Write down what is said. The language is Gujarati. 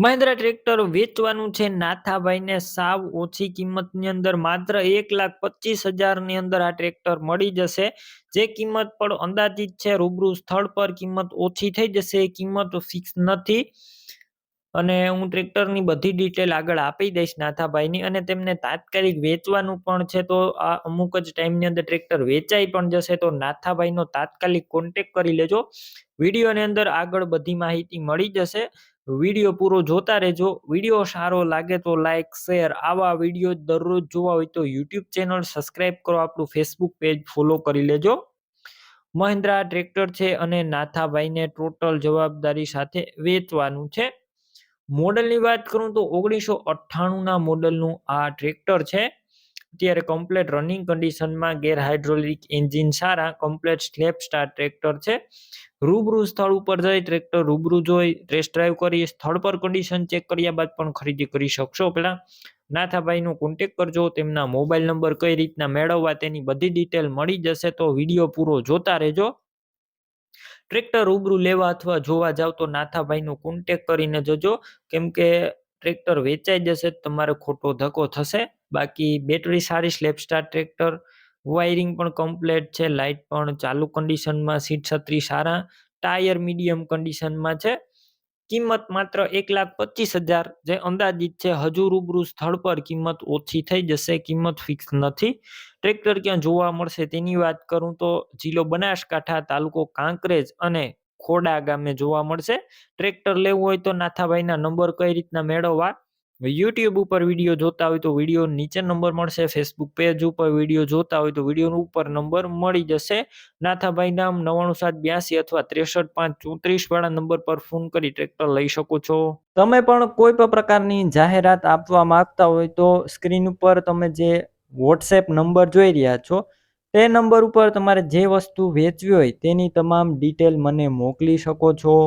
મહિન્દ્રા ટ્રેક્ટર વેચવાનું છે નાથાભાઈને સાવ ઓછી કિંમતની અંદર માત્ર 1,25,000 ની અંદર આ ટ્રેક્ટર મળી જશે. જે કિંમત પણ અંદાજિત છે, રૂબરૂ સ્થળ પર કિંમત ઓછી થઈ જશે, એ કિંમત ફિક્સ નથી. અને હું ટ્રેક્ટરની બધી ડિટેલ આગળ આપી દઈશ નાથાભાઈની, અને તેમને તાત્કાલિક વેચવાનું પણ છે. તો આ અમુક જ ટાઈમની અંદર ટ્રેક્ટર વેચાઈ પણ જશે. તો નાથાભાઈનો તાત્કાલિક કોન્ટેક કરી લેજો. વિડીયોની અંદર આગળ બધી માહિતી મળી જશે. વિડીયો પૂરો જોતા રહેજો. વિડીયો સારો લાગે તો લાઈક, શેર. આવા વિડીયો દરરોજ જોવા હોય તો યુટ્યુબ ચેનલ સબસ્ક્રાઈબ કરો, આપણું ફેસબુક પેજ ફોલો કરી લેજો. મહિન્દ્રા ટ્રેક્ટર છે અને નાથાભાઈને ટોટલ જવાબદારી સાથે વેચવાનું છે. મોડલની વાત કરું તો 1998ના મોડલનું આ ટ્રેક્ટર છે. અત્યારે કમ્પ્લેટ રનિંગ કન્ડિશનમાં, ગેર હાઇડ્રોલિક એન્જિન સારા, કમ્પ્લેટ સ્લેપ સ્ટાર ટ્રેક્ટર છે. રૂબરૂ સ્થળ ઉપર જઈ ટ્રેક્ટર રૂબરૂ જોઈ ટેસ્ટ ડ્રાઈવ કરી સ્થળ પર કન્ડિશન ચેક કર્યા બાદ પણ ખરીદી કરી શકશો. પહેલા નાથાભાઈનો કોન્ટેક કરજો. તેમના મોબાઈલ નંબર કઈ રીતના મેળવવા તેની બધી ડિટેલ મળી જશે. તો વિડીયો પૂરો જોતા રહેજો. ટ્રેક્ટર રૂબરૂ લેવા અથવા જોવા જાવ તો નાથાભાઈનો કોન્ટેક કરીને જજો, કેમ કે ટ્રેક્ટર વેચાઈ જશે તમારે ખોટો ધક્કો થશે. બાકી બેટરી સારી, સ્લેપ સ્ટાર ટ્રેક્ટર, વાયરિંગ પણ કમ્પ્લેટ છે, લાઇટ પણ ચાલુ કન્ડિશનમાં, સીટ છત્રી સારા, ટાયર મીડિયમ કન્ડિશનમાં છે. કિંમત માત્ર 1,25,000 જે અંદાજિત છે. હજુ રૂબરૂ સ્થળ પર કિંમત ઓછી થઈ જશે, કિંમત ફિક્સ નથી. ટ્રેક્ટર ક્યાં જોવા મળશે તેની વાત કરું તો જિલ્લો બનાસકાંઠા, તાલુકો કાંકરેજ અને ખોડા ગામે જોવા મળશે. ટ્રેક્ટર લેવું હોય તો નાથાભાઈના નંબર કઈ રીતના મેળવવા, યુટ્યુબ ઉપર વિડીયો જોતા હોય તો વિડીયો નીચે નંબર મળશે, ફેસબુક પેજ ઉપર વિડીયો જોતા હોય તો વિડીયો ઉપર નંબર મળી જશે. નાથાભાઈ નામ 9782 અથવા 63,534 વાળા નંબર પર ફોન કરી ટ્રેક્ટર લઈ શકો છો. તમે પણ કોઈ પણ પ્રકારની જાહેરાત આપવા માંગતા હોય તો સ્ક્રીન ઉપર તમે જે વોટ્સએપ નંબર જોઈ રહ્યા છો તે નંબર ઉપર તમારે જે વસ્તુ વેચવી હોય તેની તમામ ડિટેલ મને મોકલી શકો છો.